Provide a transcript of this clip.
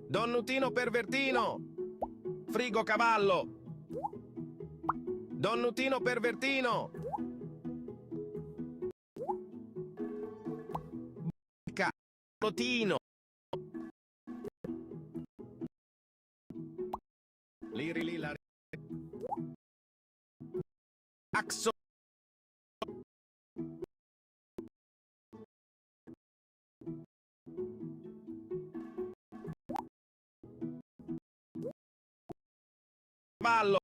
Donnutino pervertino! Frigo cavallo! Donnutino pervertino! Carotino! Liri lila. Axo! Cavallo!